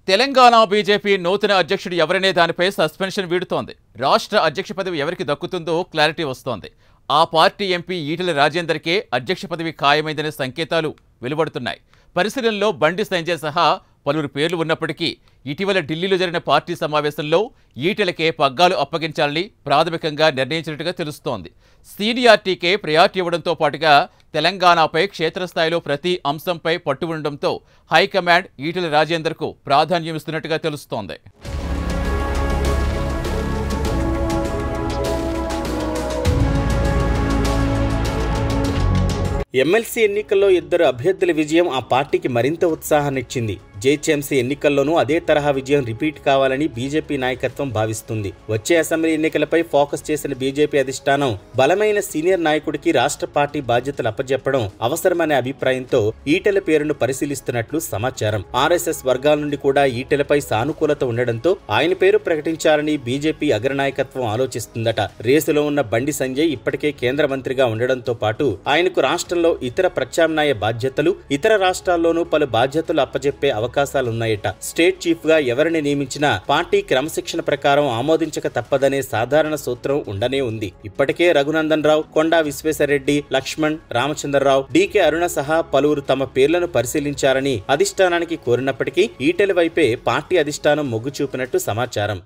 Telangana BJP నూతన అధ్యక్షుడు ఎవరనే దానిపై సస్పెన్షన్ వీడుతోంది. రాష్ట్ర అధ్యక్ష పదవి ఎవరికి దక్కుతుందో క్లారిటీ వస్తోంది. ఆ పార్టీ ఎంపీ ఈటెల రాజేందర్కే అధ్యక్ష పదవి ఖాయమైందనే సంకేతాలు వెలువడుతున్నాయి. పరిశీలనలో బండి సంజయ్ సహా పలువురు పేర్లు ఉన్నప్పటికీ ఇటీవల ఢిల్లీలో జరిగిన పార్టీ సమావేశంలో ఈటెలకే పగ్గాలు అప్పగించాలని ప్రాథమికంగా నిర్ణయించినట్టుగా తెలుస్తోంది. సీనియారిటీకే ప్రయారిటీ ఇవ్వడంతో పాటుగా తెలంగాణపై క్షేత్రస్థాయిలో ప్రతి అంశంపై పట్టు ఉండడంతో హైకమాండ్ ఈటెల రాజేందర్కు ప్రాధాన్యం ఇస్తున్నట్టుగా తెలుస్తోంది. ఎమ్మెల్సీ ఎన్నికల్లో ఇద్దరు అభ్యర్థుల విజయం ఆ పార్టీకి మరింత ఉత్సాహాన్నిచ్చింది. జీహెచ్ఎంసీ ఎన్నికల్లోనూ అదే తరహా విజయం రిపీట్ కావాలని బీజేపీ నాయకత్వం భావిస్తుంది. వచ్చే అసెంబ్లీ ఎన్నికలపై ఫోకస్ చేసిన బీజేపీ అధిష్టానం బలమైన సీనియర్ నాయకుడికి రాష్ట్ర పార్టీ బాధ్యతలు అప్పజెప్పడం అవసరమనే అభిప్రాయంతో ఈటెల పేరును పరిశీలిస్తున్నట్లు సమాచారం. ఆర్ఎస్ఎస్ వర్గాల నుండి కూడా ఈటెలపై సానుకూలత ఉండడంతో ఆయన పేరు ప్రకటించాలని బీజేపీ అగ్రనాయకత్వం ఆలోచిస్తుందట. రేసులో ఉన్న బండి సంజయ్ ఇప్పటికే కేంద్ర మంత్రిగా ఉండడంతో పాటు ఆయనకు రాష్ట్రంలో ఇతర ప్రత్యామ్నాయ బాధ్యతలు, ఇతర రాష్ట్రాల్లోనూ పలు బాధ్యతలు అప్పజెప్పే అవకాశాలున్నాయట. స్టేట్ చీఫ్ గా ఎవరిని నియమించినా పార్టీ క్రమశిక్షణ ప్రకారం ఆమోదించక తప్పదనే సాధారణ సూత్రం ఉండనే ఉంది. ఇప్పటికే రఘునందన్ రావు, కొండా విశ్వేశ్వరరెడ్డి, లక్ష్మణ్, రామచంద్రరావు, డీకే అరుణ సహా పలువురు తమ పేర్లను పరిశీలించారని అధిష్టానానికి కోరినప్పటికీ ఈటెల వైపే పార్టీ అధిష్టానం మొగ్గు చూపినట్టు సమాచారం.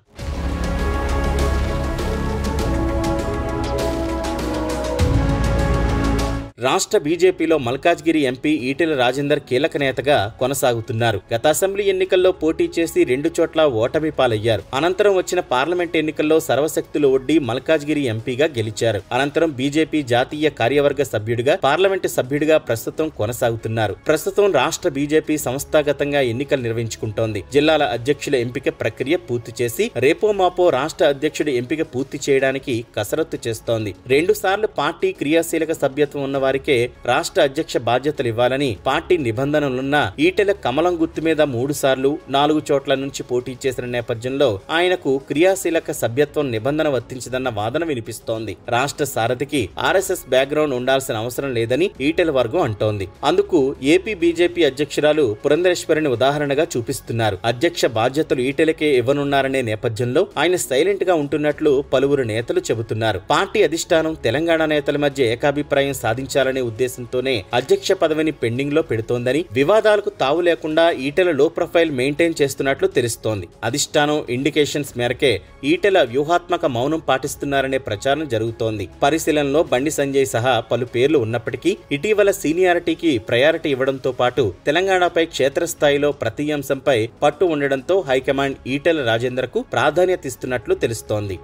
రాష్ట్ర బీజేపీలో మల్కాజ్గిరి ఎంపీ ఈటెల రాజేందర్ కీలక నేతగా కొనసాగుతున్నారు. గత అసెంబ్లీ ఎన్నికల్లో పోటీ చేసి 2 చోట్ల ఓటమి పాలయ్యారు. అనంతరం వచ్చిన పార్లమెంట్ ఎన్నికల్లో సర్వశక్తులు ఒడ్డి మల్కాజ్గిరి ఎంపీగా గెలిచారు. అనంతరం బీజేపీ జాతీయ కార్యవర్గ సభ్యుడిగా, పార్లమెంటు సభ్యుడిగా ప్రస్తుతం కొనసాగుతున్నారు. ప్రస్తుతం రాష్ట్ర బీజేపీ సంస్థాగతంగా ఎన్నికలు నిర్వహించుకుంటోంది. జిల్లాల అధ్యక్షుల ఎంపిక ప్రక్రియ పూర్తి చేసి రేపో మాపో రాష్ట్ర అధ్యక్షుడి ఎంపిక పూర్తి చేయడానికి కసరత్తు చేస్తోంది. 2 సార్లు పార్టీ క్రియాశీలక సభ్యత్వం ఉన్న వారికే రాష్ట్ర అధ్యక్ష బాధ్యతలు ఇవ్వాలని పార్టీ నిబంధనలున్నా ఈటెల కమలం గుర్తు మీద 3 సార్లు 4 చోట్ల నుంచి పోటీ చేసిన నేపథ్యంలో ఆయనకు క్రియాశీలక సభ్యత్వం నిబంధన వర్తించదన్న వాదన వినిపిస్తోంది. రాష్ట్ర సారథికి ఆర్ఎస్ఎస్ బ్యాక్గ్రౌండ్ ఉండాల్సిన అవసరం లేదని ఈటెల వర్గం అంటోంది. అందుకు ఏపీ బీజేపీ అధ్యక్షురాలు పురంధరేశ్వరిని ఉదాహరణగా చూపిస్తున్నారు. అధ్యక్ష బాధ్యతలు ఈటెలకే ఇవ్వనున్నారనే నేపథ్యంలో ఆయన సైలెంట్ గా ఉంటున్నట్లు పలువురు నేతలు చెబుతున్నారు. పార్టీ అధిష్టానం తెలంగాణ నేతల మధ్య ఏకాభిప్రాయం సాధించాలనే ఉద్దేశంతోనే అధ్యక్ష పదవిని పెండింగ్ లో పెడుతోందని, వివాదాలకు తావు లేకుండా ఈటెల లో ప్రొఫైల్ మెయింటైన్ చేస్తున్నట్లు తెలుస్తోంది. అధిష్టానం ఇండికేషన్స్ మేరకే ఈటెల వ్యూహాత్మక మౌనం పాటిస్తున్నారనే ప్రచారం జరుగుతోంది. పరిశీలనలో బండి సంజయ్ సహా పలు పేర్లు ఉన్నప్పటికీ ఇటీవల సీనియారిటీకి ప్రయారిటీ ఇవ్వడంతో పాటు తెలంగాణపై క్షేత్రస్థాయిలో ప్రతి అంశంపై పట్టు ఉండడంతో హైకమాండ్ ఈటెల రాజేందర్కు ప్రాధాన్యత ఇస్తున్నట్లు తెలుస్తోంది.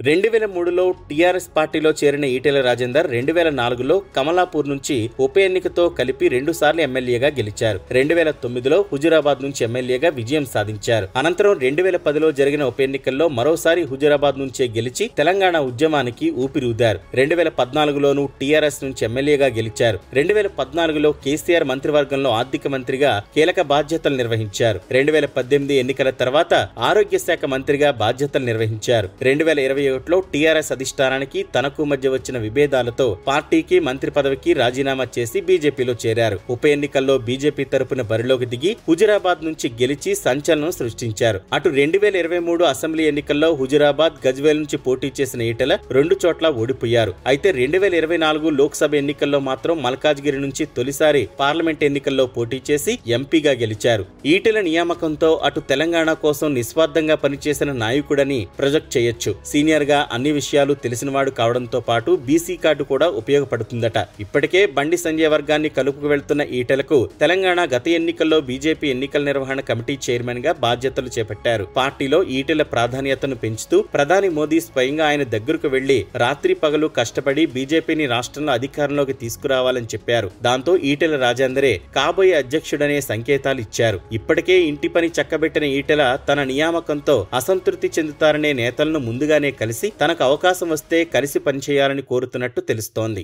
2003లో టీఆర్ఎస్ పార్టీలో చేరిన ఈటెల రాజేందర్ 2004లో కమలాపూర్ నుంచి ఉప ఎన్నికతో కలిపి 2 సార్లు ఎమ్మెల్యేగా గెలిచారు. 2009లో హుజురాబాద్ నుంచి ఎమ్మెల్యేగా విజయం సాధించారు. అనంతరం 2010లో జరిగిన ఉప ఎన్నికల్లో మరోసారి హుజురాబాద్ నుంచే గెలిచి తెలంగాణ ఉద్యమానికి ఊపిరిఊదారు. 2014లోనూ టీఆర్ఎస్ నుంచి ఎమ్మెల్యేగా గెలిచారు. 2014లో కేసీఆర్ మంత్రివర్గంలో ఆర్థిక మంత్రిగా కీలక బాధ్యతలు నిర్వహించారు. 2018 ఎన్నికల తర్వాత ఆరోగ్య శాఖ మంత్రిగా బాధ్యతలు నిర్వహించారు. 2021లో టీఆర్ఎస్ అధిష్టానానికి తనకు మధ్య వచ్చిన విభేదాలతో పార్టీకి మంత్రి పదవికి రాజీనామా చేసి బీజేపీలో చేరారు. ఉప ఎన్నికల్లో బీజేపీ తరపున బరిలోకి దిగి హుజురాబాద్ నుంచి గెలిచి సంచలనం సృష్టించారు. అటు 2023 అసెంబ్లీ ఎన్నికల్లో హుజురాబాద్, గజ్వేల్ నుంచి పోటీ చేసిన ఈటెల 2 చోట్ల ఓడిపోయారు. అయితే 2024 లోక్సభ ఎన్నికల్లో మాత్రం మల్కాజ్గిరి నుంచి తొలిసారి పార్లమెంట్ ఎన్నికల్లో పోటీ చేసి ఎంపీగా గెలిచారు. ఈటెల నియామకంతో అటు తెలంగాణ కోసం నిస్వార్థంగా పనిచేసిన నాయకుడని ప్రొజెక్ట్ చేయొచ్చు. సీనియర్ గా అన్ని విషయాలు తెలిసినవాడు కావడంతో పాటు బీసీ కార్డు కూడా ఉపయోగపడుతుందట. ఇప్పటికే బండి సంజయ్ వర్గాన్ని కలుపుకు వెళ్తున్న ఈటెలకు తెలంగాణ గత ఎన్నికల్లో బీజేపీ ఎన్నికల నిర్వహణ కమిటీ చైర్మన్ గా బాధ్యతలు చేపట్టారు. పార్టీలో ఈటెల ప్రాధాన్యతను పెంచుతూ ప్రధాని మోదీ స్వయంగా ఆయన దగ్గరకు వెళ్లి రాత్రి పగలు కష్టపడి బీజేపీని రాష్ట్రంలో అధికారంలోకి తీసుకురావాలని చెప్పారు. దాంతో ఈటెల రాజేందరే కాబోయే అధ్యక్షుడనే సంకేతాలు ఇచ్చారు. ఇప్పటికే ఇంటి పని చక్కబెట్టిన ఈటెల తన నియామకంతో అసంతృప్తి చెందుతారనే నేతలను ముందుగానే కలిసి తనకు అవకాశం వస్తే కలిసి పనిచేయాలని కోరుతున్నట్టు తెలుస్తోంది.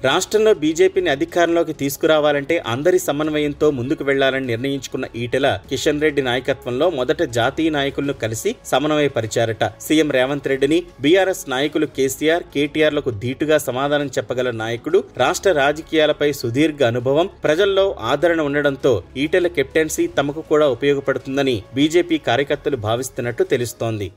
రాష్ట్రంలో బీజేపీని అధికారంలోకి తీసుకురావాలంటే అందరి సమన్వయంతో ముందుకు వెళ్లాలని నిర్ణయించుకున్న ఈటెల కిషన్ రెడ్డి నాయకత్వంలో మొదట జాతీయ నాయకులను కలిసి సమన్వయపరిచారట. సీఎం రేవంత్ రెడ్డిని, బీఆర్ఎస్ నాయకులు కేసీఆర్, కేటీఆర్లకు ధీటుగా సమాధానం చెప్పగల నాయకుడు, రాష్ట్ర రాజకీయాలపై సుదీర్ఘ అనుభవం, ప్రజల్లో ఆదరణ ఉండడంతో ఈటెల కెప్టెన్సీ తమకు కూడా ఉపయోగపడుతుందని బీజేపీ కార్యకర్తలు భావిస్తున్నట్టు తెలుస్తోంది.